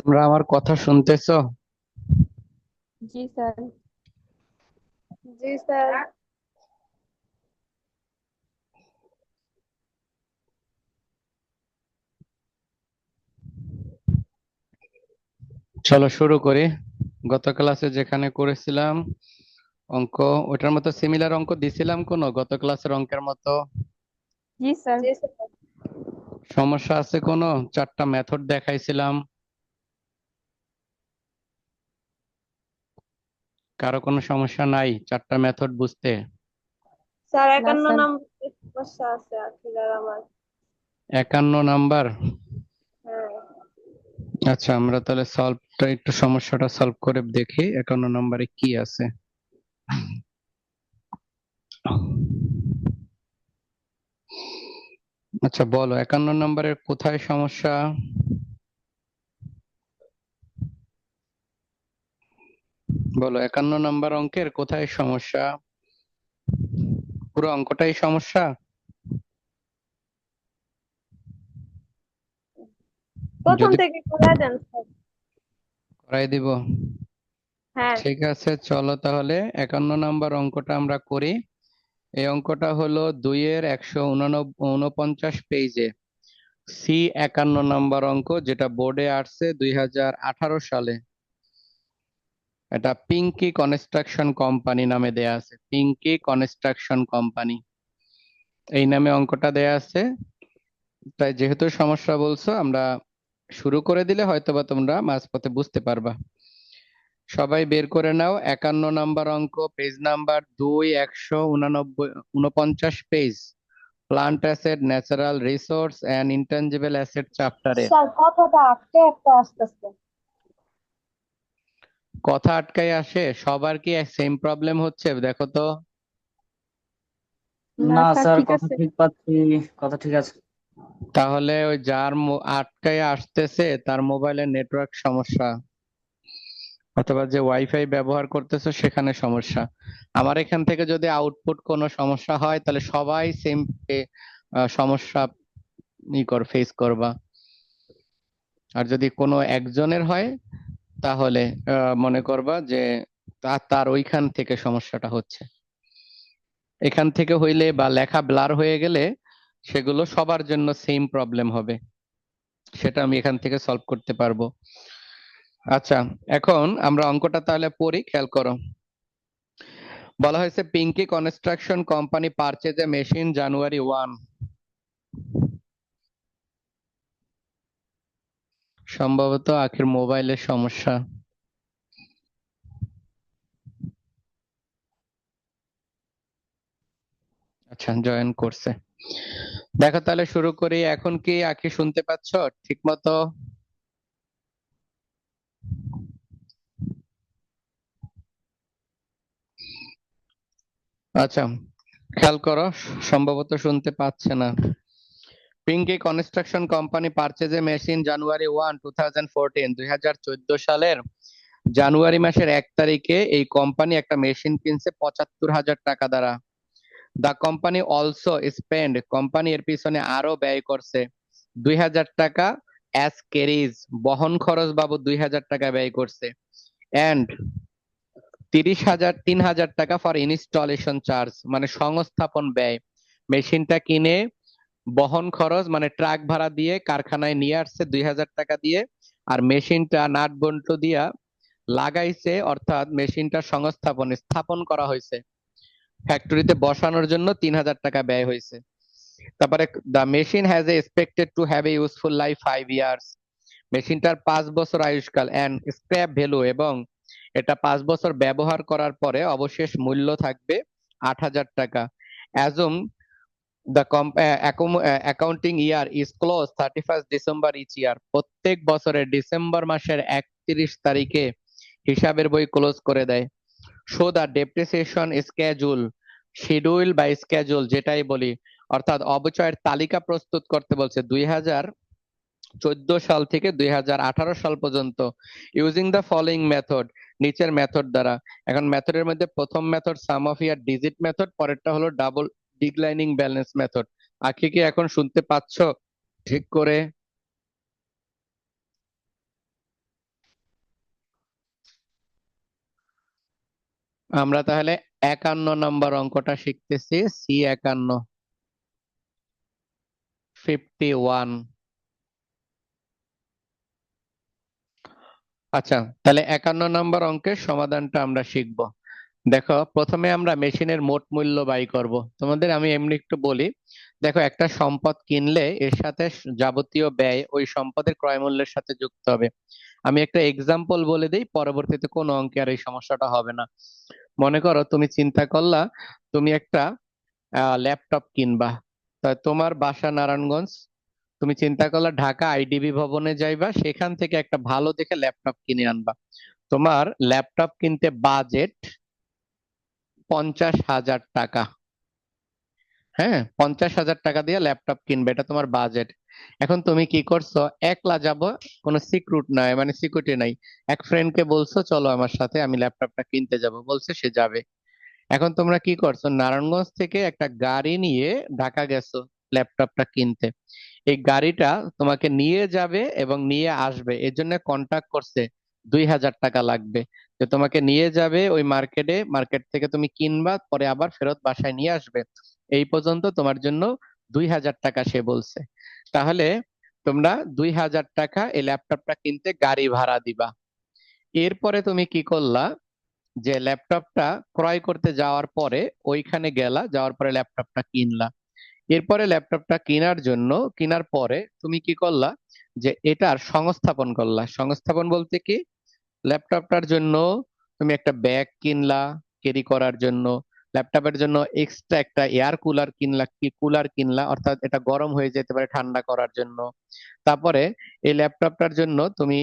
তোমরা আমার কথা শুনতেছো? जी सर। जी सर। চলো শুরু করি। গত ক্লাসে যেখানে করেছিলাম অঙ্ক, ওটার মতো সিমিলার অঙ্ক দিছিলাম কোনো গত ক্লাসের অঙ্কের মতো? जी सर। जी सर। সমস্যা আছে কোনো? চারটা মেথড দেখাইছিলাম। কারো কোনো সমস্যা নাই চারটা মেথড বুঝতে? স্যার না 51 স্যার নম্বর সমস্যা আছে আখিরার আমার। 51 নাম্বার? হ্যাঁ। আচ্ছা, আমরা তাহলে সলভটা একটু সমস্যাটা সলভ করে দেখি 51 নাম্বারে কি আছে। আচ্ছা বলো, 51 নাম্বারের কোথায় সমস্যা? বলো, 51 নাম্বার অঙ্কের কোথায় সমস্যা? পুরো অঙ্কটাই সমস্যা? প্রথম যদি থেকে করে দেন স্যার। করাই দিব? হ্যাঁ। ঠিক আছে, চলো তাহলে 51 নাম্বার অঙ্কটা আমরা করি। এই অঙ্কটা হলো 2-এর 149 পেজে, সি 51 নাম্বার অঙ্ক, যেটা বোর্ডে আসছে 2018 সালে। এটা পিঙ্কি কনস্ট্রাকশন কোম্পানি নামে দেয়া আছে, পিঙ্কি কনস্ট্রাকশন কোম্পানি এই নামে অঙ্কটা দেয়া আছে। তাই যেহেতু সমস্যা বলছো, আমরা শুরু করে দিলে হয়তোবা তোমরা মাঝপথে বুঝতে পারবা। সবাই বের করে নাও 51 নাম্বার অঙ্ক, page number 2, 149 page, plant asset, natural resource and intangible asset চ্যাপ্টারের। স্যার কথাটা আটকে একটা আসতেছে। কথা আটকায় আসে? সবার কি সেম প্রবলেম হচ্ছে দেখো তো? না না স্যার স্যার, ঠিক কথা আছে। ঠিক পাচ্ছি। কথা ঠিক আছে। তাহলে ওই যার আটকায় আসতেছে তার মোবাইলের নেটওয়ার্ক সমস্যা, অথবা যে ওয়াইফাই ব্যবহার করতেছো সেখানে সমস্যা। আমার এখান থেকে যদি আউটপুট কোনো সমস্যা হয় তাহলে সবাই সেম সমস্যা ফেস করবা। আর যদি কোনো একজনের হয় তাহলে মনে করবা যে তার ওইখান থেকে সমস্যাটা হচ্ছে। এখান থেকে হইলে বা লেখা ব্লার হয়ে গেলে সেগুলো সবার জন্য সেম প্রবলেম হবে, সেটা আমি এখান থেকে সলভ করতে পারবো। আচ্ছা, এখন আমরা অঙ্কটা তাহলে পড়ি, খেয়াল করো। বলা হয়েছে পিঙ্কি কনস্ট্রাকশন কোম্পানি পারচেজ এ মেশিন January 1। সম্ভবত আখির মোবাইলের সমস্যা। আচ্ছা, জয়েন করছে। দেখো তাহলে শুরু করি। এখন কি আখি শুনতে পাচ্ছ ঠিক মতো? আচ্ছা, খেয়াল করো, সম্ভবত শুনতে পাচ্ছে না। পিঙ্কি কনস্ট্রাকশন কোম্পানি পারচেজ এ মেশিন January 1, 2014, 2014 সালের জানুয়ারি মাসের 1 তারিখে এই কোম্পানি একটা মেশিন কিনছে 75,000 টাকা দ্বারা। The company also spend, company এর পিছনে আরো ব্যয় করছে 2,000 টাকা অ্যাজ ক্যারিজ, বহন খরচ বাবদ 2,000 টাকা ব্যয় করছে। এন্ড 3,000 টাকা ফর ইনস্টলেশন চার্জ, মানে সংস্থাপন ব্যয়। মেশিনটা কিনে বহন খরচ মানে ট্রাক ভাড়া দিয়ে কারখানায় নিয়ে আসছে 2,000 টাকা দিয়ে, আর মেশিনটা নাট বল্টু দিয়া লাগাইছে, অর্থাৎ মেশিনটা সংস্থাপনে স্থাপন করা হয়েছে, ফ্যাক্টরিতে বসানোর জন্য 3,000 টাকা ব্যয় হয়েছে। তারপরে the machine has expected to have a useful life 5 years, মেশিনটার 5 বছর আয়ুষ্কাল, অ্যান্ড স্ক্র্যাপ ভ্যালু, এবং এটা 5 বছর ব্যবহার করার পরে অবশেষ মূল্য থাকবে 8,000 টাকা। Assume the accounting year is close 31 December each year, প্রত্যেক বছরের ডিসেম্বর মাসের 31 তারিখে হিসাবের বই ক্লোজ করে দেয়। Show the depreciation schedule, schedule বা স্কেজুল যেটাই বলি, অর্থাৎ অবচয়ের তালিকা প্রস্তুত করতে বলছে 2014 সাল থেকে 2018 সাল পর্যন্ত, ইউজিং দ্য ফলোইং মেথড, নিচের মেথড দ্বারা। এখন মেথডের মধ্যে প্রথম method some of year digit method, পরেরটা হলো ডাবল ডিক্লাইনিং ব্যালেন্স মেথড। আখি কি এখন শুনতে পাচ্ছ ঠিক করে? আমরা তাহলে 51 নম্বর অঙ্কটা শিখতেছি। C51, 51। আচ্ছা, তাহলে 51 নম্বর অঙ্কের সমাধানটা আমরা শিখব। দেখো, প্রথমে আমরা মেশিনের মোট মূল্য বাই করব। তোমাদের আমি এমনি একটু বলি। দেখো, একটা সম্পদ কিনলে এর সাথে যাবতীয় ব্যয় ওই সম্পদের ক্রয় মূল্যের সাথে যুক্ত হবে। আমি একটা এক্সাম্পল বলে দিই, পরবর্তীতে কোনো অঙ্কে আর এই সমস্যাটা হবে না। মনে করো তুমি চিন্তা করলা তুমি একটা ল্যাপটপ কিনবা। তা তোমার বাসা নারায়ণগঞ্জ, তুমি চিন্তা করলা ঢাকা আইডিবি ভবনে যাইবা, সেখান থেকে একটা ভালো দেখে ল্যাপটপ কিনে আনবা। তোমার ল্যাপটপ কিনতে বাজেট 50,000 টাকা। হ্যাঁ, 50,000 টাকা দিয়ে ল্যাপটপ কিনবে, এটা তোমার বাজেট। এখন তুমি কি করছো, একলা যাব, কোনো সিকিউরিটি নাই, মানে সিকিউরিটি নাই। এক ফ্রেন্ডকে বলছো চলো আমার সাথে, আমি ল্যাপটপটা কিনতে যাব, বলছে সে যাবে। এখন তোমরা কি করছো, নারায়ণগঞ্জ থেকে একটা গাড়ি নিয়ে ঢাকা গেছো ল্যাপটপটা কিনতে। এই গাড়িটা তোমাকে নিয়ে যাবে এবং নিয়ে আসবে, এর জন্য কন্ট্যাক্ট করছে 2,000 টাকা লাগবে। যে তোমাকে নিয়ে যাবে ওই মার্কেটে, মার্কেট থেকে তুমি কিনবা, পরে আবার ফেরত বাসায় নিয়ে আসবে। এই পর্যন্ত তোমার জন্য 2,000 টাকা সে বলছে। তাহলে তোমরা 2,000 টাকা এই ল্যাপটপটা কিনতে গাড়ি ভাড়া দিবা। এরপরে তুমি কি করলা, যে ল্যাপটপটা ক্রয় করতে যাওয়ার পরে ওইখানে গেলা, যাওয়ার পরে ল্যাপটপটা কিনলা। এরপরে ল্যাপটপটা কেনার পরে তুমি কি করলা, যে এটার সংস্থাপন করলা। সংস্থাপন বলতে কি, ল্যাপটপটার জন্য তুমি একটা ব্যাগ কিনলা ক্যারি করার জন্য, ল্যাপটপের জন্য এক্সট্রা একটা এয়ার কুলার কিনলা, কি কুলার কিনলা, অর্থাৎ এটা গরম হয়ে যেতে পারে ঠান্ডা করার জন্য। তারপরে এই ল্যাপটপটার জন্য তুমি,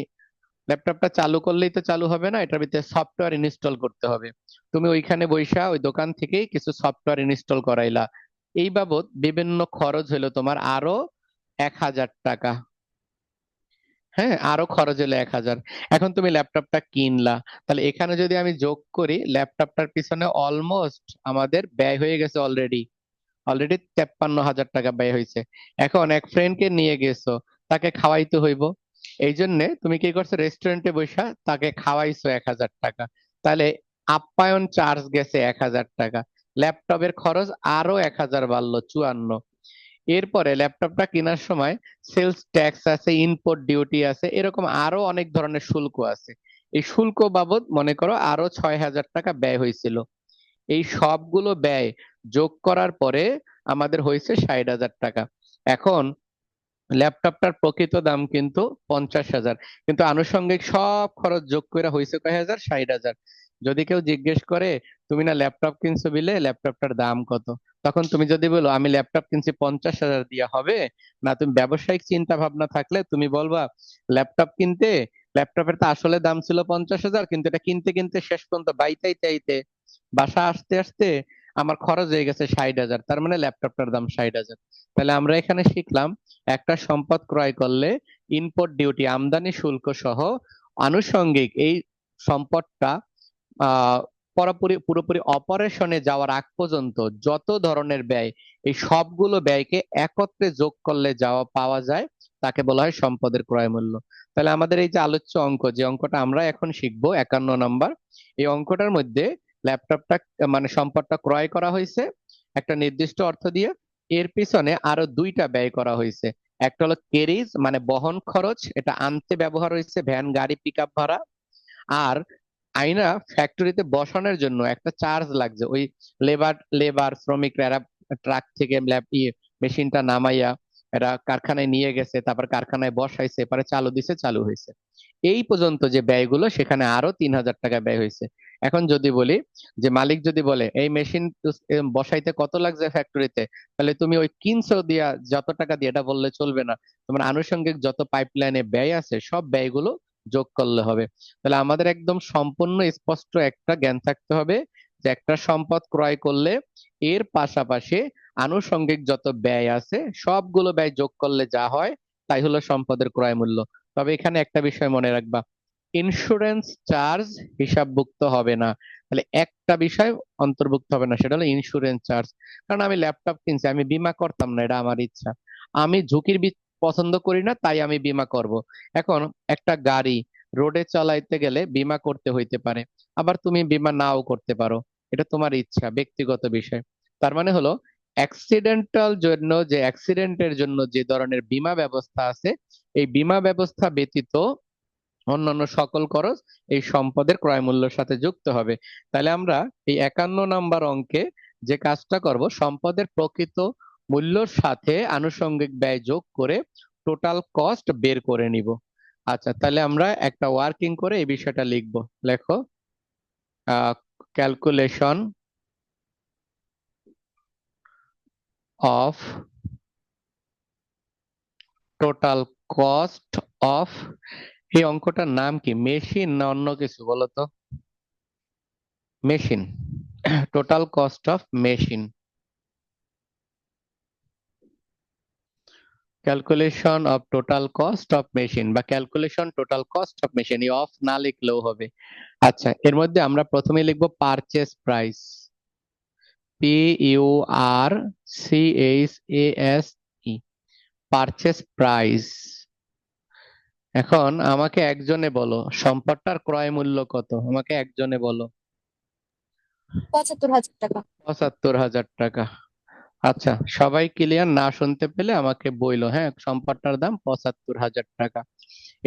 ল্যাপটপটা চালু করলেই তো চালু হবে না, এটার ভিতরে সফটওয়্যার ইনস্টল করতে হবে। তুমি ওইখানে বইসা ওই দোকান থেকেই কিছু সফটওয়্যার ইনস্টল করাইলা। এই বাবদ বিভিন্ন খরচ হলো তোমার আরো 1,000 টাকা। হ্যাঁ, আরো খরচ হলো 1,000। এখন তুমি ল্যাপটপটা কিনলা, তাহলে এখানে যদি আমি যোগ করি, ল্যাপটপটার পিছনে অলমোস্ট আমাদের ব্যয় হয়ে গেছে অলরেডি। অলরেডি 53,000 টাকা ব্যয় হয়েছে। এখন এক ফ্রেন্ডকে নিয়ে গেছো, তাকে খাওয়াইতে হইব। এই জন্যে তুমি কি করছো, রেস্টুরেন্টে বসে তাকে খাওয়াইছো 1,000 টাকা। তাহলে আপ্যায়ন চার্জ গেছে 1,000 টাকা। ল্যাপটপের খরচ আরো 1,000 বাড়লো, 54। এরপরে ল্যাপটপটা কেনার সময় সেলস ট্যাক্স আছে, ইম্পোর্ট ডিউটি আছে, এরকম আরো অনেক ধরনের শুল্ক আছে। এই শুল্ক বাবদ মনে করো আরো 6,000 টাকা ব্যয় হয়েছিল। এই সবগুলো ব্যয় যোগ করার পরে আমাদের হয়েছে 60,000 টাকা। এখন ল্যাপটপটার প্রকৃত দাম কিন্তু 50,000, কিন্তু আনুষঙ্গিক সব খরচ যোগ করে হয়েছে কয় হাজার, 60,000। যদি কেউ জিজ্ঞেস করে তুমি না ল্যাপটপ কিনছো বিলে, ল্যাপটপটার দাম কত, তখন তুমি যদি বলো আমি ল্যাপটপ কিনছি 50,000 দিয়ে, হবে না। তুমি ব্যবসায়িক চিন্তা ভাবনা থাকলে তুমি বলবা ল্যাপটপ কিনতে, ল্যাপটপের তো আসলে দাম ছিল 50,000, কিন্তু এটা কিনতে কিনতে শেষ পর্যন্ত বাইতে বাসা আসতে আসতে আমার খরচ হয়ে গেছে 60,000, তার মানে ল্যাপটপটার দাম 60,000। তাহলে আমরা এখানে শিখলাম, একটা সম্পদ ক্রয় করলে ইম্পোর্ট ডিউটি, আমদানি শুল্ক সহ আনুষঙ্গিক এই সম্পদটা পুরোপুরি পুরোপুরি অপারেশনে যাওয়ার আগ পর্যন্ত যত ধরনের ব্যয়, এই সবগুলো ব্যয়কে একত্রে যোগ করলে যাওয়া পাওয়া যায়, তাকে বলা হয় সম্পদের ক্রয় মূল্য। তাহলে আমাদের এই যে আলোচ্য অঙ্ক, যে অঙ্কটা আমরা এখন শিখবো 51 নম্বর, এই অঙ্কটার মধ্যে ল্যাপটপটা মানে সম্পদটা ক্রয় করা হয়েছে একটা নির্দিষ্ট অর্থ দিয়ে। এর পিছনে আরো দুইটা ব্যয় করা হয়েছে। একটা হলো ক্যারিজ মানে বহন খরচ, এটা আনতে ব্যবহার হয়েছে ভ্যান, গাড়ি, পিকআপ ভাড়া। আর আইনা ফ্যাক্টরিতে বসানোর জন্য একটা চার্জ লাগছে, ওই লেবার লেবার শ্রমিকরা, এরা ট্রাক থেকে মেশিনটা নামাইয়া এরা কারখানায় নিয়ে গেছে, তারপর কারখানায় বসাইছে, পরে চালু দিছে, চালু হয়েছে। এই পর্যন্ত যে ব্যয়গুলো, সেখানে আরো 3,000 টাকা ব্যয় হয়েছে। এখন যদি বলি, যে মালিক যদি বলে এই মেশিন বসাইতে কত লাগছে ফ্যাক্টরিতে, তাহলে তুমি ওই কিনছো দিয়া যত টাকা দিয়ে এটা বললে চলবে না। তোমার আনুষঙ্গিক যত পাইপলাইনে ব্যয় আছে সব ব্যয়গুলো যোগ করলে হবে। তাহলে আমাদের একদম সম্পূর্ণ স্পষ্ট একটা জ্ঞান থাকতে হবে, যে একটা সম্পদ ক্রয় করলে এর পাশাপাশি আনুষঙ্গিক যত ব্যয় আছে সবগুলো ব্যয় যোগ করলে যা হয় তাই হলো সম্পদের ক্রয় মূল্য। তবে এখানে একটা বিষয় মনে রাখবা, ইন্স্যুরেন্স চার্জ হিসাবভুক্ত হবে না। তাহলে একটা বিষয় অন্তর্ভুক্ত হবে না, সেটা হলো ইন্স্যুরেন্স চার্জ। কারণ আমি ল্যাপটপ কিনছি, আমি বীমা করতাম না, এটা আমার ইচ্ছা। আমি ঝুঁকির পছন্দ করি না, তাই আমি বীমা করব। এখন একটা গাড়ি, রোডে চালাইতে গেলে বীমা করতে হইতে পারে, আবার তুমি বীমা নাও করতে পারো, এটা তোমার ইচ্ছা, ব্যক্তিগত বিষয়। তার মানে হলো অ্যাক্সিডেন্টের জন্য যে ধরনের বীমা ব্যবস্থা আছে, এই বীমা ব্যবস্থা ব্যতীত অন্যান্য সকল খরচ এই সম্পদের ক্রয় মূল্যের সাথে যুক্ত হবে। তাহলে আমরা এই 51 নাম্বার অঙ্কে যে কাজটা করব, সম্পদের প্রকৃত মূল্যর সাথে আনুষঙ্গিক ব্যয় যোগ করে টোটাল কস্ট বের করে নিব। আচ্ছা, তাহলে আমরা একটা ওয়ার্কিং করে এই বিষয়টা লিখবো। লেখো, calculation of total cost of, এই অঙ্কটার নাম কি, মেশিন না অন্য কিছু বলো তো? Machine. Total cost of machine, calculation of total cost of machine বা calculation total cost of machine, এই অফ না লিখলেও হবে। আচ্ছা, এর মধ্যে আমরা প্রথমে লিখবো purchase price, PURCHASE, purchase price. এখন আমাকে একজনে বলো সম্পদটার ক্রয় মূল্য কত, আমাকে একজনে বলো। ৭৫,০০০ টাকা। ৭৫,০০০ টাকা। আচ্ছা, সবাই ক্লিয়ার? না শুনতে পেলে আমাকে বইলো, হ্যাঁ, সম্পদটার দাম ৭৫,০০০ টাকা,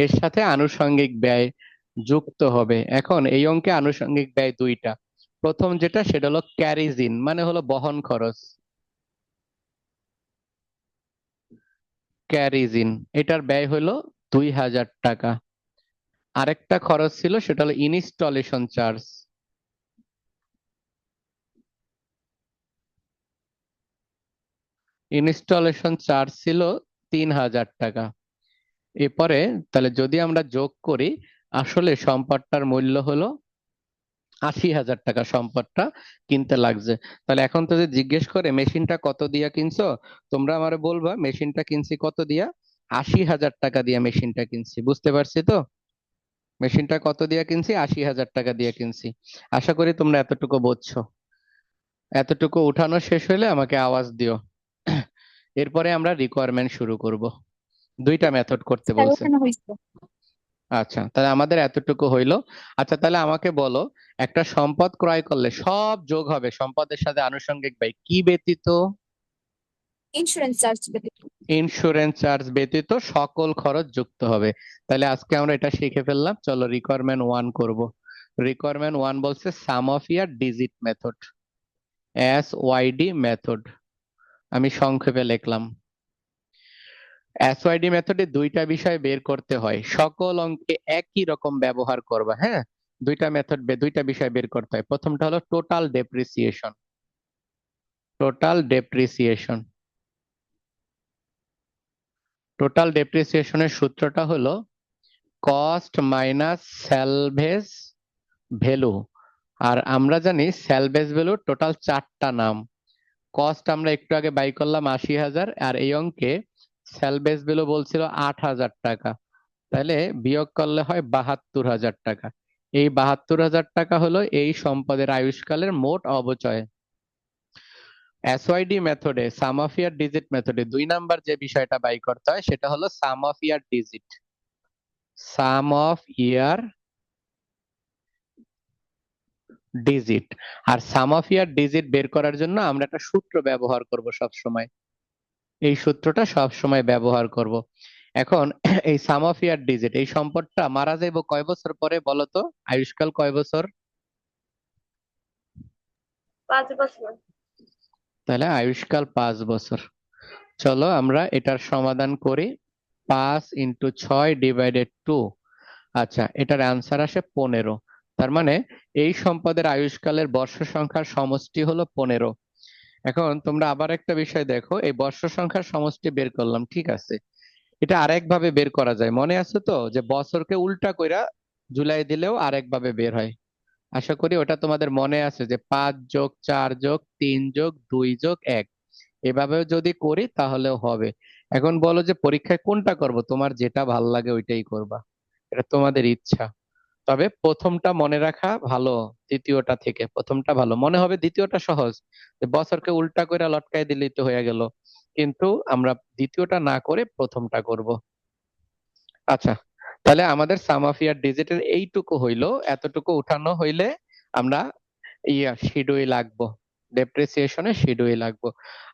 এর সাথে আনুষঙ্গিক ব্যয় যুক্ত হবে। এখন এই অঙ্কে আনুষঙ্গিক ব্যয় দুইটা। প্রথম যেটা, সেটা হলো ক্যারিজিন, মানে হলো বহন খরচ, ক্যারিজিন, এটার ব্যয় হলো ২,০০০ টাকা। আরেকটা খরচ ছিল, সেটা হলো ইনস্টলেশন চার্জ, ইনস্টলেশন চার্জ ছিল ৩,০০০ টাকা। এরপরে তাহলে যদি আমরা যোগ করি, আসলে সম্পদটার মূল্য হলো ৮০,০০০ টাকা, সম্পদটা কিনতে লাগছে। তাহলে এখন তো যে জিজ্ঞেস করে মেশিনটা কত দিয়া কিনছো, তোমরা আমারে বলবা মেশিনটা কিনছি কত দিয়া, ৮০,০০০ টাকা দিয়া মেশিনটা কিনছি। বুঝতে পারছি তো? মেশিনটা কত দিয়া কিনছি, ৮০,০০০ টাকা দিয়ে কিনছি। আশা করি তোমরা এতটুকু বুঝছো। এতটুকু উঠানো শেষ হলে আমাকে আওয়াজ দিও। এরপরে আমরা রিকোয়ারমেন্ট শুরু করব। দুইটা মেথড করতে স্যার বলছে। ওখানে হয়েছে। আচ্ছা, তাহলে আমাদের এতটুকু হইলো। আচ্ছা, তাহলে আমাকে বলো, একটা সম্পদ ক্রয় করলে সব যোগ হবে সম্পদের সাথে আনুষঙ্গিক ব্যয় কি ব্যতীত? ইন্স্যুরেন্স চার্জ ব্যতীত। ইন্স্যুরেন্স চার্জ ব্যতীত সকল খরচ যুক্ত হবে। তাহলে আজকে আমরা এটা শিখে ফেললাম। চলো রিকোয়ারমেন্ট 1 করব। রিকোয়ারমেন্ট 1 বলছে sum of year digit method, SYD method. আমি সংক্ষেপে লিখলাম। SYD মেথডে দুইটা বিষয় বের করতে হয়, সকল অঙ্কে একই রকম ব্যবহার করবা, হ্যাঁ। দুইটা বিষয় বের করতে হয়। প্রথমটা হলো total depreciation, total depreciation. Total ডেপ্রিসিয়েশনের সূত্রটা হলো কস্ট মাইনাস স্যালভেজ ভ্যালু। আর আমরা জানি স্যালভেজ ভ্যালু টোটাল 4টা নাম। কস্ট আমরা একটু আগে বাই করলাম ৮০,০০০, আর এই অঙ্কে স্যালভেজ ভ্যালু বলছিল ৮,০০০ টাকা। তাহলে বিয়োগ করলে হয় ৭২,০০০ টাকা। এই ৭২,০০০ টাকা হলো এই সম্পদের আয়ুষ্কালের মোট অবচয়। SYD মেথডে, সাম অফ ইয়ার ডিজিট মেথডে 2 নাম্বার যে বিষয়টা বাই করতে হয়, সেটা হলো sum of year digit, sum of year digit. আর সাম অফ ইয়ার ডিজিট বের করার জন্য আমরা একটা সূত্র ব্যবহার করব সব সময়, এই সূত্রটা সব সময় ব্যবহার করব। এখন এই সাম অফ ইয়ার ডিজিট, এই সম্পদটা মারা যাইব কয় বছর পরে বলো তো? আয়ুষ্কাল কয় বছর? 5 বছর। তাহলে আয়ুষ্কাল 5 বছর। চলো আমরা এটার সমাধান করি। 5 × 6 / 2। আচ্ছা, এটার অ্যান্সার আসে 15। তার মানে এই সম্পদের আয়ুষ্কালের বর্ষ সংখ্যার সমষ্টি হলো 15। এখন তোমরা আবার একটা বিষয় দেখো, এই বর্ষ সংখ্যার সমষ্টি বের করলাম, ঠিক আছে, এটা আরেক ভাবে বের করা যায়। মনে আছে তো যে বছরকে উল্টা কইরা জুলাই দিলেও আরেক ভাবে বের হয়? আশা করি ওটা তোমাদের মনে আছে যে 5+4+3+2+1, এভাবেও যদি করি তাহলেও হবে। এখন বলো যে পরীক্ষায় কোনটা করব, তোমার যেটা ভাল লাগে ওইটাই করবা, এটা তোমাদের ইচ্ছা। তবে প্রথমটা মনে রাখা ভালো, দ্বিতীয়টা থেকে প্রথমটা ভালো মনে হবে, দ্বিতীয়টা সহজ, যে বছরকে উল্টা করে লটকায় দিলেই তো হয়ে গেল। কিন্তু আমরা দ্বিতীয়টা না করে প্রথমটা করব। আচ্ছা, তাহলে আমাদের সাম অফ ইয়ার ডিজিটের এইটুকু হইলো, এতটুকু উঠানো হইলে আমরা শিডুই লাগবো, ডেপ্রিসিয়েশনে শিডুই লাগবো।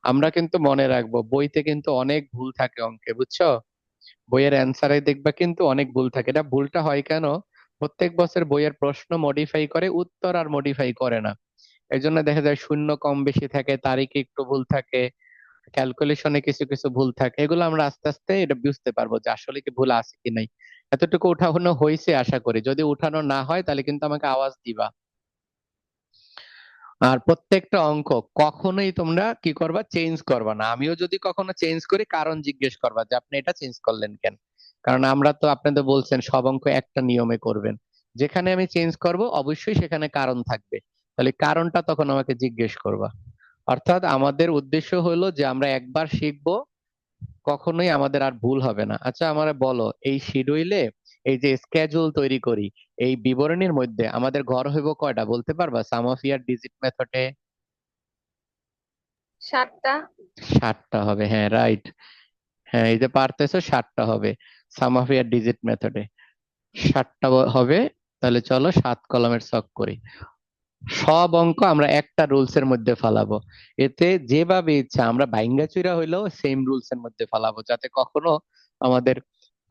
আমরা কিন্তু মনে রাখবো বইতে কিন্তু অনেক ভুল থাকে অঙ্কে, বুঝছো? বইয়ের অ্যান্সারে দেখবা কিন্তু অনেক ভুল থাকে। এটা ভুলটা হয় কেন? প্রত্যেক বছর বইয়ের প্রশ্ন মডিফাই করে, উত্তর আর মডিফাই করে না। এই জন্য দেখা যায় শূন্য কম বেশি থাকে, তারিখে একটু ভুল থাকে, ক্যালকুলেশনে কিছু কিছু ভুল থাকে। এগুলো আমরা আস্তে আস্তে এটা বুঝতে পারবো যে আসলে কি ভুল আছে কি নাই। এতটুকু উঠানো হয়েছে আশা করি। যদি উঠানো না হয় তাহলে কিন্তু আমাকে আওয়াজ দিবা। আর প্রত্যেকটা অঙ্ক কখনোই তোমরা কি করবা, চেঞ্জ করবা না। আমিও যদি কখনো চেঞ্জ করি কারণ জিজ্ঞেস করবা যে আপনি এটা চেঞ্জ করলেন কেন। কারণ আমরা তো, আপনি তো বলছেন সব অঙ্ক একটা নিয়মে করবেন। যেখানে আমি চেঞ্জ করব অবশ্যই সেখানে কারণ থাকবে, তাহলে কারণটা তখন আমাকে জিজ্ঞেস করবা। অর্থাৎ আমাদের উদ্দেশ্য হলো যে আমরা একবার শিখবো, কখনোই আমাদের আর ভুল হবে না। আচ্ছা আমারে বলো, এই শিডিউলে এই যে স্কেজুল তৈরি করি, এই বিবরণীর মধ্যে আমাদের ঘর হইব কয়টা বলতে পারবা সাম অফ ইয়ার ডিজিট মেথডে? 7টা। 7টা হবে, হ্যাঁ রাইট। হ্যাঁ এই যে পারতেছো, 7টা হবে সাম অফ ইয়ার ডিজিট মেথডে, 7টা হবে। তাহলে চলো 7 কলামের ছক করি। সব অঙ্ক আমরা একটা রুলস এর মধ্যে ফালাবো। এতে যেভাবে ইচ্ছা আমরা ভাইঙ্গা চুরা হইলেও সেম রুলস এর মধ্যে ফালাবো, যাতে কখনো আমাদের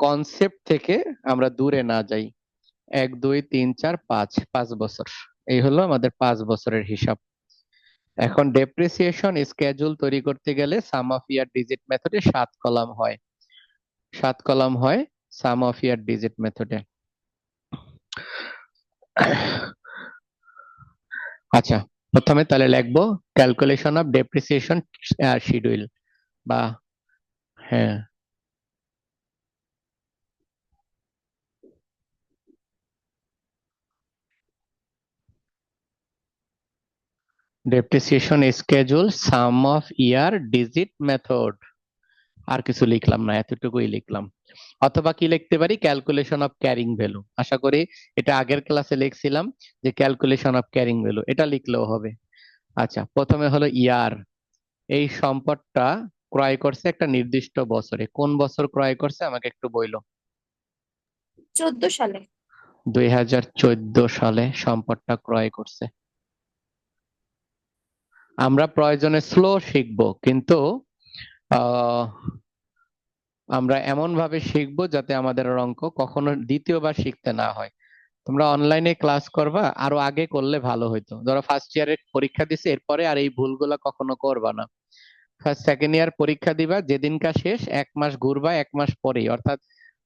কনসেপ্ট থেকে আমরা দূরে না যাই। 1 2 3 4 5, 5 বছর। এই হলো আমাদের 5 বছরের হিসাব। এখন ডেপ্রিসিয়েশন স্কেজুল তৈরি করতে গেলে সাম অফ ইয়ার ডিজিট মেথডে 7 কলাম হয়, 7 কলাম হয় সাম অফ ইয়ার ডিজিট মেথডে। আচ্ছা প্রথমে তাহলে লিখবো ক্যালকুলেশন অফ ডেপ্রিসিয়েশন শিডিউল, বা হ্যাঁ depreciation schedule sum of year digit method. আর কিছু লিখলাম না, এতটুকুই লিখলাম। অথবা কি লিখতে পারি, ক্যালকুলেশন অফ ক্যারিং ভ্যালু। আশা করি এটা আগের ক্লাসে লিখছিলাম যে ক্যালকুলেশন অফ ক্যারিং ভ্যালু, এটা লিখলেও হবে। আচ্ছা প্রথমে হলো ইয়ার, এই সম্পদটা ক্রয় করছে একটা নির্দিষ্ট বছরে। কোন বছর ক্রয় করছে আমাকে একটু বইলো। 14 সালে। 2014 সালে সম্পদটা ক্রয় করছে। আমরা প্রয়োজনে স্লো শিখবো, কিন্তু আহ আমরা এমন ভাবে শিখবো যাতে আমাদের আর অঙ্ক কখনো দ্বিতীয়বার শিখতে না হয়। তোমরা অনলাইনে ক্লাস করবা, আরো আগে করলে ভালো হইতো। ধরো ফার্স্ট ইয়ারে পরীক্ষা দিছে, এরপরে আর এই ভুলগুলা কখনো করবা না। ফার্স্ট সেকেন্ড ইয়ার পরীক্ষা দিবা, যেদিনকা শেষ 1 মাস ঘুরবা, 1 মাস পরেই, অর্থাৎ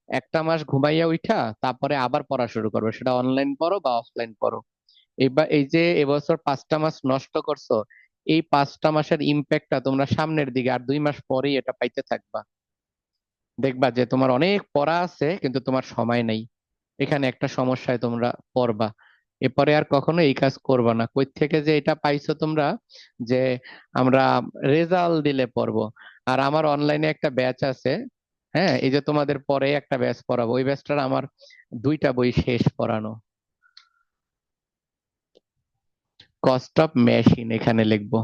একটা মাস ঘুমাইয়া উঠা তারপরে আবার পড়া শুরু করবে, সেটা অনলাইন পড়ো বা অফলাইন পড়ো। এবার এই যে এবছর 5টা মাস নষ্ট করছো, এই 5টা মাসের ইম্প্যাক্টটা তোমরা সামনের দিকে আর 2 মাস পরেই এটা পাইতে থাকবা। দেখবা যে তোমার অনেক পড়া আছে কিন্তু তোমার সময় নেই। এখানে একটা সমস্যায় তোমরা পড়বা। এরপরে আর কখনো এই কাজ করবা না। কই থেকে যে এটা পাইছো তোমরা, যে আমরা রেজাল্ট দিলে পড়বো। আর আমার অনলাইনে একটা ব্যাচ আছে, হ্যাঁ এই যে তোমাদের পরে একটা ব্যাচ পড়াবো, ওই ব্যাচটার আমার 2টা বই শেষ পড়ানো। কস্ট অফ মেশিন এখানে লিখবো,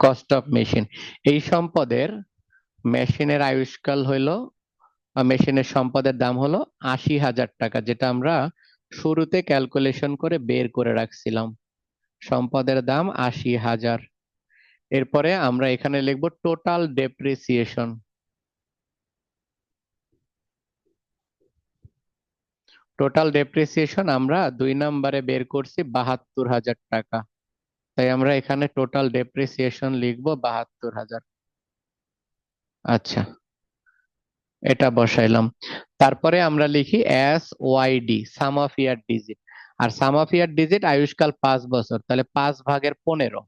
কস্ট অফ মেশিন। এই সম্পদের মেশিনের আয়ুষ্কাল হইলো, মেশিনের সম্পদের দাম হলো 80,000 টাকা, যেটা আমরা শুরুতে ক্যালকুলেশন করে বের করে রাখছিলাম। সম্পদের দাম 80,000। এরপরে আমরা এখানে লিখব টোটাল ডেপ্রিসিয়েশন। টোটাল ডেপ্রিসিয়েশন আমরা 2 নম্বরে বের করছি 72,000 টাকা। তাই আমরা এখানে টোটাল ডেপ্রিসিয়েশন লিখবো 72,000। আচ্ছা এটা বসাইলাম। তারপরে আমরা লিখি S Y D, sum of year digit. আর সাম অফ ইয়ার ডিজিট আয়ুষ্কাল 5 বছর, তাহলে 5/15।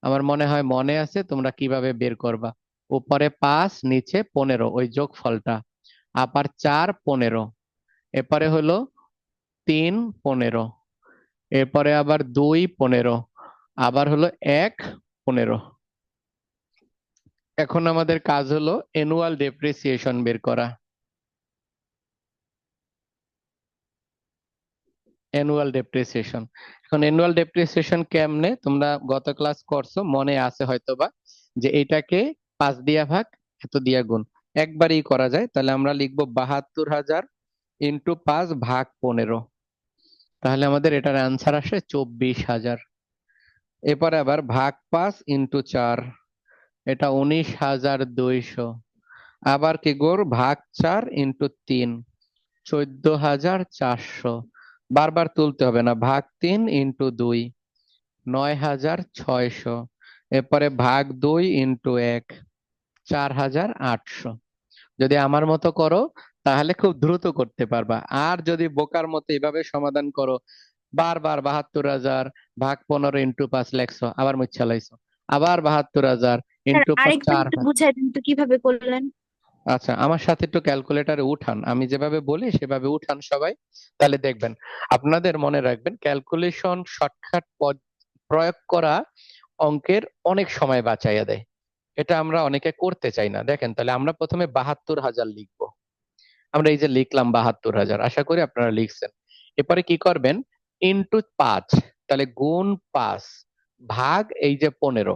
আমার মনে হয় মনে আছে তোমরা কিভাবে বের করবা। উপরে 5 নিচে 15, ওই যোগফলটা। আবার 4 15, এরপরে হলো 3 15, এরপরে আবার 2 15, আবার হলো 1 15। এখন আমাদের কাজ হলো অ্যানুয়াল ডেপ্রিসিয়েশন বের করা। অ্যানুয়াল ডেপ্রিসিয়েশন, এখন অ্যানুয়াল ডেপ্রিসিয়েশন কেমনে তোমরা গত ক্লাস করছো, মনে আছে হয়তোবা, যে এটাকে 5 দিয়া ভাগ, এত দিয়া গুণ। একবারই করা যায়, তাহলে আমরা লিখবো 72,000 ইন্টু 5 ভাগ 15। তাহলে আমাদের এটার অ্যান্সার আসে 24,000। এরপরে আবার ভাগ 5 ইন্টু 4, এটা 19,200। আবার কি গড় ভাগ 4 ইন্টু 3, 14,400। বারবার তুলতে হবে না, ভাগ 3 ইন্টু 2, 9,600। এরপরে ভাগ 2 ইন্টু 1, 4,800। যদি আমার মতো করো তাহলে খুব দ্রুত করতে পারবা, আর যদি বোকার মতো এভাবে সমাধান করো, বারবার 72,000 ভাগ 15 ইন্টু 5 লেখছো, আবার মুচ্ছা লাইছো, আবার 72,000 স্যার ইন্টু আরেকবার 4। একটু বুঝাই দিন তো কিভাবে করলেন। আচ্ছা, আমার সাথে একটু ক্যালকুলেটরে উঠান, আমি যেভাবে বলি সেভাবে উঠান সবাই, তাহলে দেখবেন। আপনাদের মনে রাখবেন, ক্যালকুলেশন শর্টকাট প্রয়োগ করা অঙ্কের অনেক সময় বাঁচাইয়া দেয়। এটা আমরা অনেকে করতে চাই না। দেখেন, তাহলে আমরা প্রথমে 72,000 লিখবো। আমরা এই যে লিখলাম 72,000, আশা করি আপনারা লিখছেন। এরপরে কি করবেন, ইন্টু 5, তাহলে গুণ 5 ভাগ এই যে 15,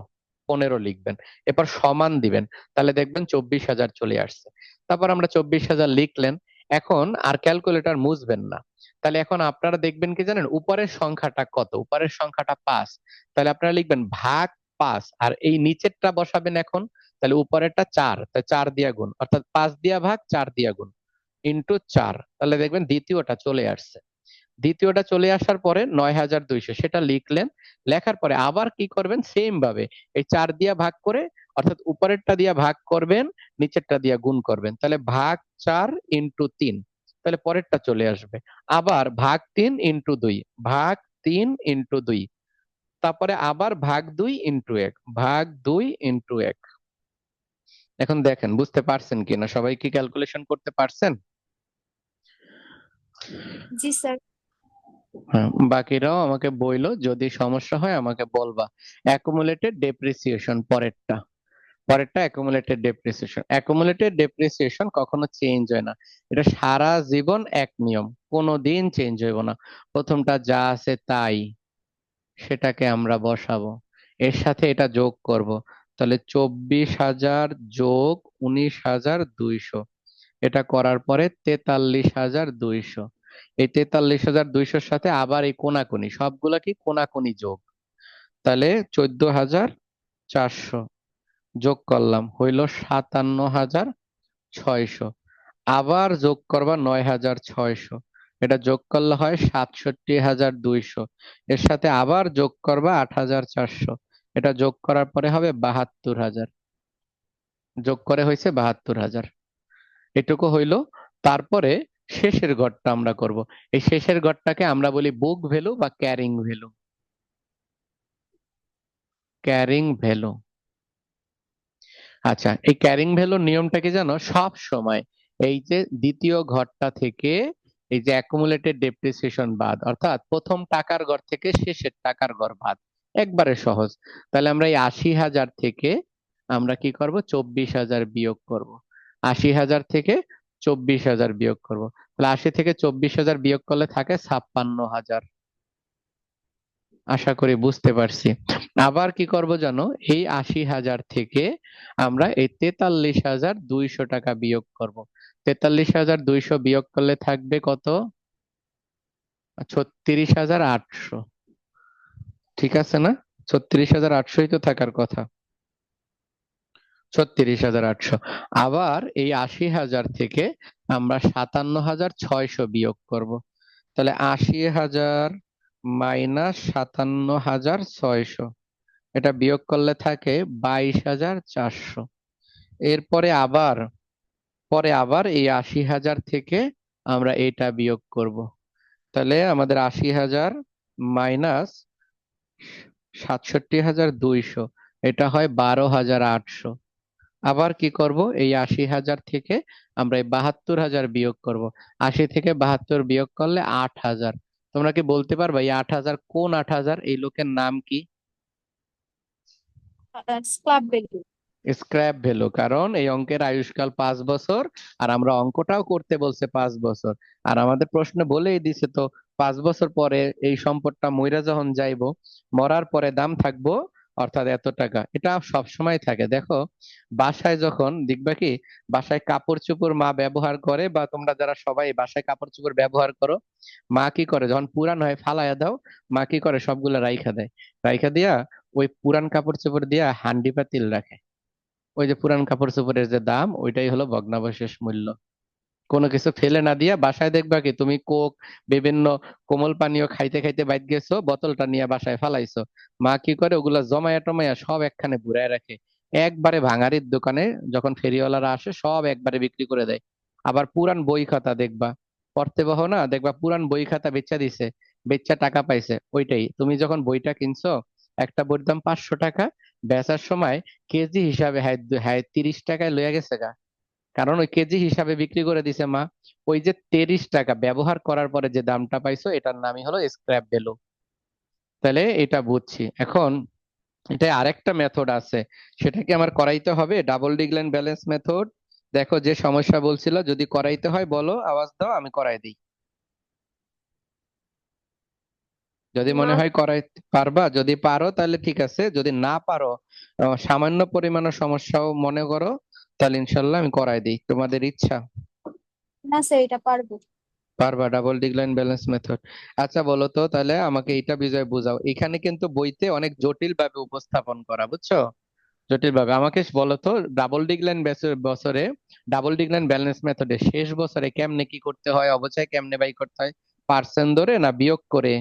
15 লিখবেন। এরপর সমান দিবেন, তাহলে দেখবেন 24,000 চলে আসছে। তারপর আমরা 24,000 লিখলেন। এখন আর ক্যালকুলেটর মুছবেন না। তাহলে এখন আপনারা দেখবেন কি জানেন, উপরের সংখ্যাটা কত, উপরের সংখ্যাটা 5। তাহলে আপনারা লিখবেন ভাগ 5, আর এই নিচেরটা বসাবেন এখন। তাহলে উপরেরটা 4, তাই 4 দিয়া গুণ, অর্থাৎ 5 দিয়া ভাগ 4 দিয়া গুণ ইন্টু 4, তাহলে দেখবেন দ্বিতীয়টা চলে আসছে। দ্বিতীয়টা চলে আসার পরে 9,200 সেটা লিখলেন। লেখার পরে আবার কি করবেন, সেম ভাবে এই 4 দিয়া ভাগ করে, অর্থাৎ উপরেরটা দিয়া ভাগ করবেন, নিচেরটা দিয়া গুণ করবেন, তাহলে ভাগ 4 ইন্টু 3, তাহলে পরেরটা চলে আসবে। আবার ভাগ 3 ইন্টু 2, ভাগ 3 ইন্টু 2, তারপরে আবার ভাগ 2 ইন্টু 1, ভাগ 2 ইন্টু 1। এখন দেখেন বুঝতে পারছেন কিনা, সবাই কি ক্যালকুলেশন করতে পারছেন? জি স্যার। হ্যাঁ, বাকিরাও আমাকে বইলো, যদি সমস্যা হয় আমাকে বলবা। অ্যাকুমুলেটেড ডেপ্রিসিয়েশন পরেরটা, পরেরটা অ্যাকুমুলেটেড ডেপ্রিসিয়েশন। অ্যাকুমুলেটেড ডেপ্রিসিয়েশন কখনো চেঞ্জ হয় না, এটা সারা জীবন এক নিয়ম, কোনোদিন চেঞ্জ হইব না। প্রথমটা যা আছে তাই, সেটাকে আমরা বসাবো, এর সাথে এটা যোগ করব। তাহলে 24,000 যোগ 19,200, এটা করার পরে 43,200। এই 43,200-র সাথে আবার এই কোনাকুনি, সবগুলা কি কোনাকুনি যোগ, তাহলে 14,400 যোগ করলাম, হইল 57,600। আবার যোগ করবা 9,600, এটা যোগ করলে হয় 67,200। এর সাথে আবার যোগ করবা 8,400, এটা যোগ করার পরে হবে 72,000। যোগ করে হয়েছে 72,000, এটুকু হইলো। তারপরে শেষের ঘরটা আমরা করব। এই শেষের ঘরটাকে আমরা বলি বুক ভ্যালু বা ক্যারিং ভ্যালু। Carrying value. আচ্ছা, এই ক্যারিং ভ্যালুর নিয়মটা কি জানো, সব সময় এই যে দ্বিতীয় ঘরটা থেকে এই যে অ্যাকুমুলেটেড ডেপ্রিসিয়েশন বাদ, অর্থাৎ প্রথম টাকার ঘর থেকে শেষের টাকার ঘর বাদ, একবারে সহজ। তাহলে আমরা এই 80,000 থেকে আমরা কি করব, 24,000 বিয়োগ করব। 80,000 থেকে 24,000 বিয়োগ করব। তাহলে 80 থেকে 24,000 বিয়োগ করলে থাকে 56,000। আশা করি বুঝতে পারছি। আবার কি করব জানো, এই 80,000 থেকে আমরা এই 43,200 টাকা বিয়োগ করব। 43,200 বিয়োগ করলে থাকবে কত, 36,800। ঠিক আছে না? 36,800ই তো থাকার কথা, 36,800। আবার এই 80,000 থেকে আমরা 57,600 বিয়োগ করব। তাহলে 80,000 মাইনাস 57,600, এটা বিয়োগ করলে থাকে 22,400। এরপরে আবার এই 80,000 থেকে আমরা এটা বিয়োগ করব। তাহলে আমাদের 80,000 মাইনাস 67,200, এটা হয় 12,800। আবার কি করব, এই 80,000 থেকে আমরা এই 72,000 বিয়োগ করব। 80 থেকে 72 বিয়োগ করলে 8,000। তোমরা কি বলতে পারবা এই 8,000 কোন 8,000, এই লোকের নাম কি? স্ক্ল্যাপ ভ্যালু। স্ক্র্যাপ ভ্যালু, কারণ এই অঙ্কের আয়ুষ্কাল 5 বছর, আর আমরা অঙ্কটাও করতে বলছে 5 বছর, আর আমাদের প্রশ্ন বলেই দিছে তো 5 বছর পরে এই সম্পদটা মইরা যখন যাইবো, মরার পরে দাম থাকবো অর্থাৎ এত টাকা। এটা সব সময় থাকে। দেখো বাসায় যখন দেখবা কি, বাসায় কাপড় চোপড় মা ব্যবহার করে, বা তোমরা যারা সবাই বাসায় কাপড় চোপড় ব্যবহার করো, মা কি করে যখন পুরান হয় ফালাইয়া দাও, মা কি করে সবগুলা রাইখা দেয়। রাইখা দিয়া ওই পুরান কাপড় চোপড় দিয়া হান্ডি পাতিল রাখে। ওই যে পুরান কাপড় চোপড়ের যে দাম, ওইটাই হলো ভগ্নাবশেষ মূল্য। কোনো কিছু ফেলে না দিয়া বাসায় দেখবা কি, তুমি কোক বিভিন্ন কোমল পানীয় খাইতে খাইতে বাইট গেছো, বোতলটা নিয়ে বাসায় ফালাইছো, মা কি করে ওগুলা জমায়া টমায়া সব একখানে ঘুরায় রাখে। একবারে ভাঙারির দোকানে যখন ফেরিওয়ালারা আসে সব একবারে বিক্রি করে দেয়। আবার পুরান বই খাতা দেখবা, পড়তে বহো না, দেখবা পুরান বই খাতা বেচা দিছে, বেচা টাকা পাইছে। ওইটাই তুমি যখন বইটা কিনছো, একটা বইয়ের দাম 500 টাকা, বেচার সময় কেজি হিসাবে হ্যাঁ হ্যাঁ 30 টাকায় লইয়া গেছে গা। কারণ ওই কেজি হিসাবে বিক্রি করে দিছে মা। ওই যে 30 টাকা ব্যবহার করার পরে যে দামটা পাইছো, এটার নামই হলো স্ক্র্যাপ ভ্যালু। তাহলে এটা বুঝছি এখন। এটা আরেকটা মেথড আছে, সেটা কি আমার করাইতে হবে? Double decline balance method. দেখো যে সমস্যা বলছিল, যদি করাইতে হয় বলো, আওয়াজ দাও, আমি করাই দিই। যদি না মনে হয় করাইতে পারবা, যদি পারো তাহলে ঠিক আছে, যদি না পারো সামান্য পরিমাণের সমস্যাও মনে করো, তাহলে ইনশাল্লাহ আমি করাই দিই, তোমাদের ইচ্ছা। না স্যার, এটা পারবো। পারবা ডাবল ডিক্লাইন ব্যালেন্স মেথড? আচ্ছা বলো তো তাহলে আমাকে এটা বিজয় বুঝাও। এখানে কিন্তু বইতে অনেক জটিল ভাবে উপস্থাপন করা, বুঝছো? জটিল ভাবে আমাকে বলো তো, ডাবল ডিক্লাইন বছরে, ডাবল ডিক্লাইন ব্যালেন্স মেথডে শেষ বছরে কেমনে কি করতে হয়, অবচয় কেমনে বাই করতে হয়? পার্সেন্ট ধরে না বিয়োগ করে?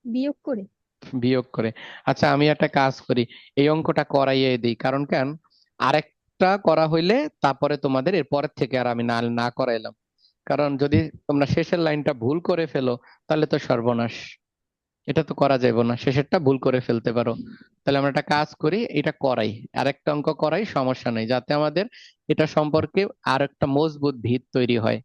বিয়োগ করে। বিয়োগ করে। আচ্ছা আমি একটা কাজ করি, এই অঙ্কটা করাইয়ে দিই, কারণ কেন, আরেকটা করা হইলে তারপরে তোমাদের এর পরের থেকে আর আমি না না করাইলাম। কারণ যদি তোমরা শেষের লাইনটা ভুল করে ফেলো, তাহলে তো সর্বনাশ। এটা তো করা যাবে না, শেষেরটা ভুল করে ফেলতে পারো। তাহলে আমরা একটা কাজ করি, এটা করাই, আরেকটা অঙ্ক করাই, সমস্যা নেই, যাতে আমাদের এটা সম্পর্কে আর একটা মজবুত ভিত তৈরি হয়,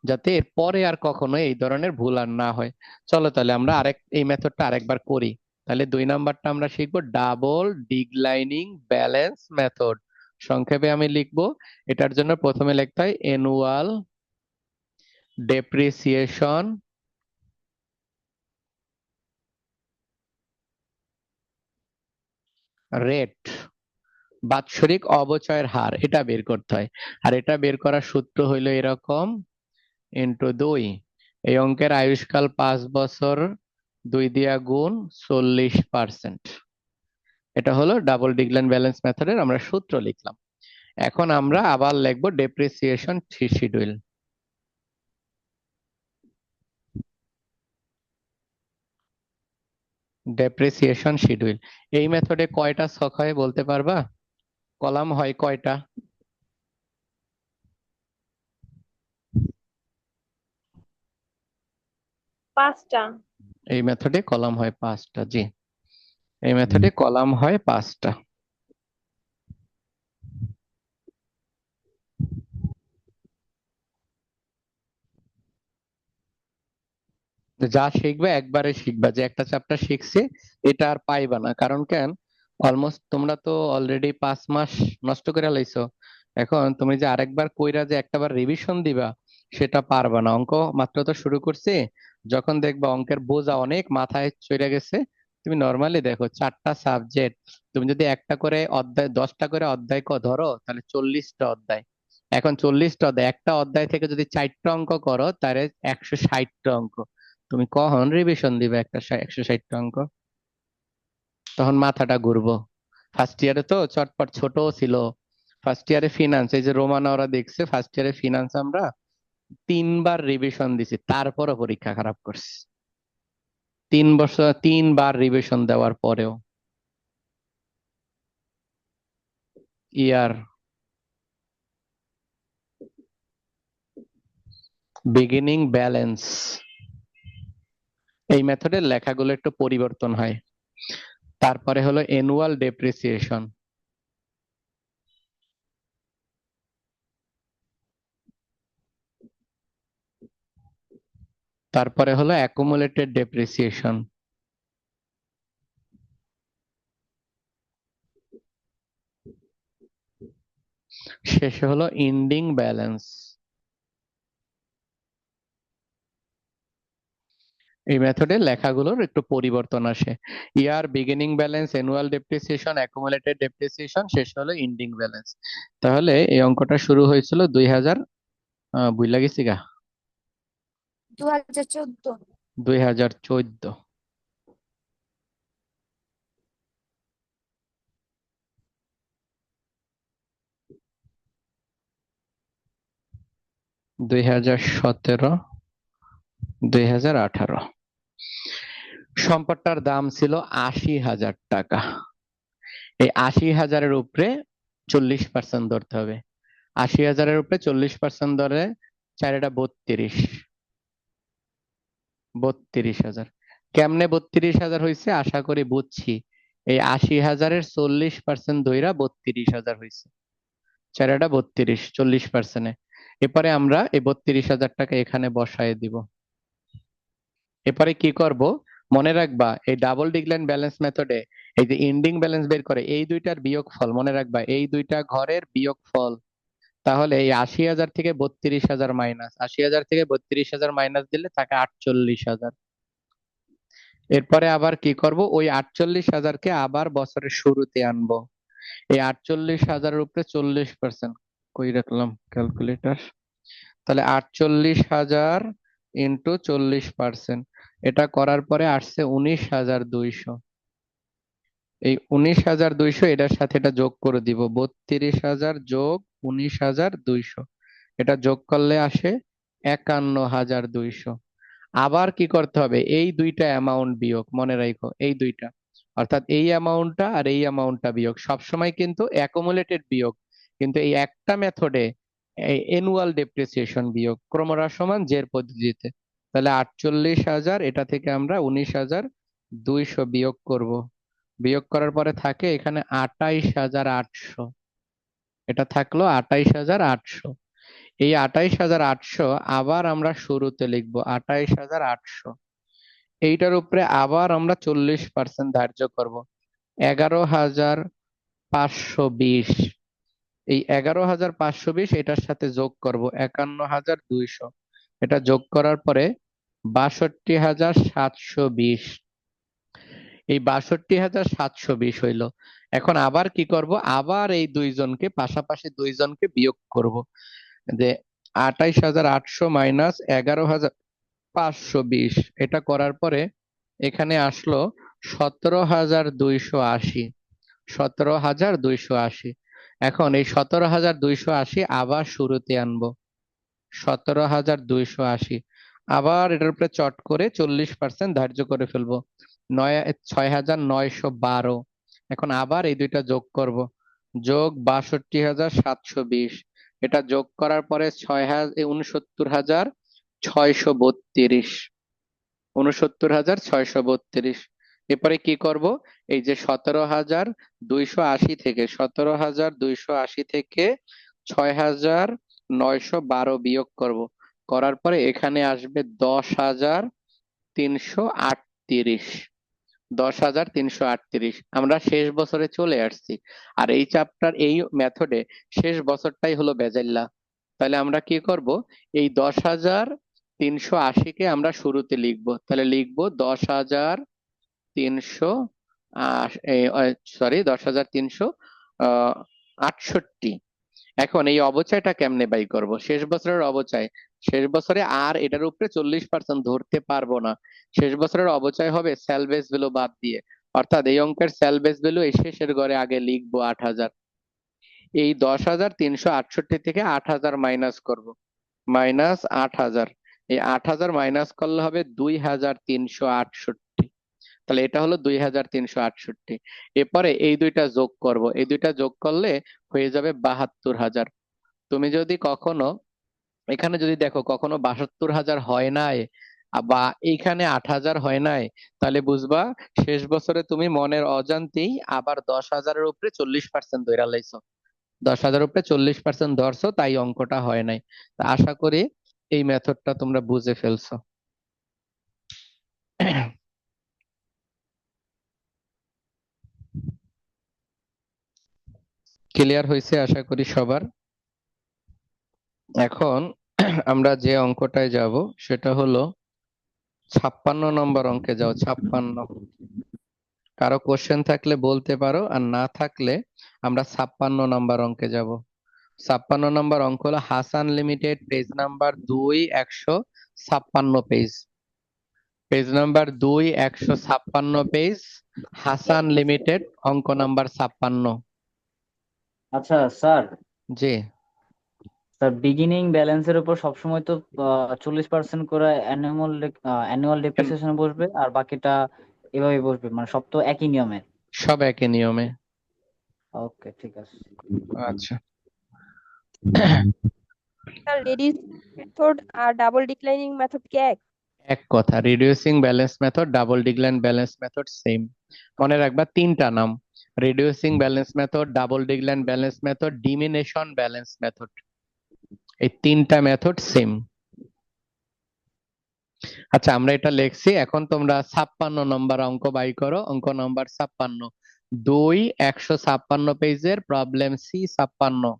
যাতে এর পরে আর কখনো এই ধরনের ভুল আর না হয়। চলো তাহলে আমরা এই মেথডটা আরেকবার করি। তাহলে 2 নাম্বারটা আমরা শিখবো ডাবল ডিক্লাইনিং ব্যালেন্স মেথড। সংক্ষেপে আমি লিখবো, এটার জন্য প্রথমে লিখতে হয় অ্যানুয়াল ডেপ্রিসিয়েশন রেট, বাৎসরিক অবচয়ের হার, এটা বের করতে হয়। আর এটা বের করার সূত্র হইলো এরকম, ইন্টু 2। এই অঙ্কের আয়ুষ্কাল 5 বছর, 2 দিয়া গুণ 40%। এটা হলো ডাবল ডিক্লাইন ব্যালেন্স মেথডের আমরা সূত্র লিখলাম। এখন আমরা আবার লিখবো ডেপ্রিসিয়েশন শিডিউল। ডেপ্রিসিয়েশন শিডিউল, এই মেথডে কয়টা ছক হয় বলতে পারবা? কলাম হয় কয়টা? 5টা। এই মেথডে কলাম হয় 5টা, জি। এই মেথডে কলাম হয় 5টা। যা শিখবে একবারে শিখবা, যে একটা চ্যাপ্টার শিখছে এটা আর পাইবা না। কারণ কেন, অলমোস্ট তোমরা তো অলরেডি 5 মাস নষ্ট করে লাইছো। এখন তুমি যে আরেকবার কইরা যে একটাবার রিভিশন দিবা, সেটা পারবা না। অঙ্ক মাত্র তো শুরু করছি, যখন দেখবা অঙ্কের বোঝা অনেক মাথায় চড়ে গেছে, তুমি নর্মালি দেখো 4টা সাবজেক্ট, তুমি যদি একটা করে অধ্যায় 10টা করে অধ্যায় ধরো, তাহলে 40টা অধ্যায়। এখন 40টা অধ্যায়, একটা অধ্যায় থেকে যদি 4টা অঙ্ক করো, তাহলে 160টা অঙ্ক। তুমি কখন রিভিশন দিবে একটা 160টা অঙ্ক? তখন মাথাটা ঘুরবো। ফার্স্ট ইয়ারে তো চটপট ছোট ছিল। ফার্স্ট ইয়ারে ফিনান্স, এই যে রোমানা ওরা দেখছে, ফার্স্ট ইয়ারে ফিনান্স আমরা 3বার রিভিশন দিছি, তারপরও পরীক্ষা খারাপ করছি। 3 বছর 3বার রিভিশন দেওয়ার পরেও। ইয়ার বিগিনিং ব্যালেন্স, এই মেথডের লেখাগুলো একটু পরিবর্তন হয়। তারপরে হলো অ্যানুয়াল ডেপ্রিসিয়েশন, তারপরে হলো অ্যাকুমুলেটেড ডেপ্রিসিয়েশন, শেষে হলো ইন্ডিং ব্যালেন্স। এই মেথডে লেখাগুলোর একটু পরিবর্তন আসে। Year beginning balance, annual depreciation, accumulated depreciation, শেষ হলো এন্ডিং ব্যালেন্স। তাহলে এই অঙ্কটা শুরু হয়েছিল 2000, বুঝলা গেছি গা, 2014। 2014। দুই হাজার 2018। সম্পদটার দাম ছিল 80,000 টাকা। এই 80,000-এর উপরে 40% ধরতে হবে। 80,000-এর উপরে 40% ধরে 4 32, 32,000। কেমনে 32,000 হয়েছে আশা করি বুঝছি। এই 80,000-এর 40% ধইরা 32,000 হয়েছে। 4 32, 40%-এ। এরপরে আমরা এই 32,000 টাকা এখানে বসায় দিব। এরপরে কি করব, মনে রাখবা এই ডাবল ডিক্লাইন ব্যালেন্স মেথডে এই যে এন্ডিং ব্যালেন্স বের করে এই দুইটার বিয়োগফল মনে রাখবা, এই দুইটা ঘরের বিয়োগফল। তাহলে এই 80,000 থেকে 32,000 মাইনাস, 80,000 থেকে 32,000 মাইনাস দিলে থাকে 48,000। এরপরে আবার কি করব, ওই 48,000-কে আবার বছরের শুরুতে আনবো। এই 48,000-এর উপরে 40%, কই রাখলাম ক্যালকুলেটর, তাহলে 48,000 ইন্টু 40%, এটা করার পরে আসছে 19,200। এই 19,200 এটার সাথে এটা যোগ করে দিব, 32,000 যোগ 19,200, এটা যোগ করলে আসে 51,200। আবার কি করতে হবে, এই দুইটা অ্যামাউন্ট বিয়োগ, মনে রাখো এই দুইটা, অর্থাৎ এই অ্যামাউন্টটা আর এই অ্যামাউন্টটা বিয়োগ, সবসময় কিন্তু অ্যাকুমুলেটেড বিয়োগ। কিন্তু এই একটা মেথডে অ্যানুয়াল ডেপ্রিসিয়েশন বিয়োগ ক্রমহ্রাসমান জের পদ্ধতিতে। তাহলে 48,000, এটা থেকে আমরা 19,200 বিয়োগ করব। বিয়োগ করার পরে থাকে এখানে 28,800, এটা থাকলো 28,800। এই 28,800 আবার আমরা শুরুতে লিখবো 28,800। এইটার উপরে আবার আমরা 40% ধার্য করব, 11,520। এই 11,520 এটার সাথে যোগ করব 51,200, এটা যোগ করার পরে 62,720। এই 62,720 হইল। এখন আবার কি করব, আবার এই দুইজনকে পাশাপাশি দুইজনকে বিয়োগ করব, যে 28,800 মাইনাস 11,520, এটা করার পরে এখানে আসলো 17,280, 17,280। এখন এই 17,280 আবার শুরুতে আনবো, 17,280। আবার এটার উপরে চট করে 40% ধার্য করে ফেলবো, 6,912। এখন আবার এই দুইটা যোগ করব, যোগ 62,720, এটা যোগ করার পরে 69,632, 69,632। এরপরে কি করব, এই যে 17,280 থেকে 17,280 থেকে 6,912 বিয়োগ করব, করার পরে এখানে আসবে 10,338, 10,338। আমরা শেষ বছরে চলে আসছি, আর এই চ্যাপ্টার এই মেথডে শেষ বছরটাই হলো বেজাল্লা। তাহলে আমরা কি করব, এই 10,380-কে আমরা শুরুতে লিখবো, তাহলে লিখবো 10,300, সরি 10,368। এখন এই অবচয়টা কেমনে বাই করব, শেষ বছরের অবচয়, শেষ বছরে আর এটার উপরে 40% ধরতে পারবো না। শেষ বছরের অবচয় হবে স্যালভেজ ভ্যালু বাদ দিয়ে, অর্থাৎ এই অঙ্কের স্যালভেজ ভ্যালু এই শেষের ঘরে আগে লিখবো 8,000। এই 10,368 থেকে 8,000 মাইনাস করব, মাইনাস 8,000। এই 8,000 মাইনাস করলে হবে 2,368, তাহলে এটা হলো 2,368। এরপরে এই দুইটা যোগ করব, এই দুইটা যোগ করলে হয়ে যাবে 72,000। তুমি যদি কখনো এখানে যদি দেখো কখনো 72,000 হয় নাই, বা এইখানে 8,000 হয় নাই, তাহলে বুঝবা শেষ বছরে তুমি মনের অজান্তেই আবার 10,000-এর উপরে 40% ধরে লাইছো, 10,000-এর উপরে 40% ধরছো, তাই অঙ্কটা হয় নাই। তা আশা করি এই মেথডটা তোমরা বুঝে ফেলছো। ক্লিয়ার হয়েছে আশা করি সবার। এখন আমরা যে অঙ্কটায় যাব সেটা হলো 56 নম্বর অঙ্কে যাও, 56। কারো কোশ্চেন থাকলে বলতে পারো, আর না থাকলে আমরা 56 নম্বর অঙ্কে যাব। 56 নম্বর অঙ্ক হলো Hasan limited, page number 2, 156 page. Page number 2, 156 page, Hasan limited, অঙ্ক নাম্বার 56। আচ্ছা স্যার, জি। বিগিনিং ব্যালেন্সের উপর সবসময় তো 40% করে অ্যানুয়াল ডেপ্রিসিয়েশন বসবে, আর বাকিটা এভাবে বসবে, মানে সব তো একই নিয়মে। সব একই নিয়মে। ওকে, ঠিক আছে। আচ্ছা। স্যার রেডিউস মেথড আর ডাবল ডিক্লাইনিং মেথড কি এক? এক কথা, reducing balance method, double decline balance method same. মনে রাখবা 3টা নাম: reducing balance method, double decline balance method, diminishing balance method. এই 3টা মেথড সেম। আচ্ছা, আমরা এটা লিখছি, এখন তোমরা 56 নম্বর অঙ্ক বাই করো। অঙ্ক নাম্বার 56, 2, 156 পেজের প্রবলেম সি 56।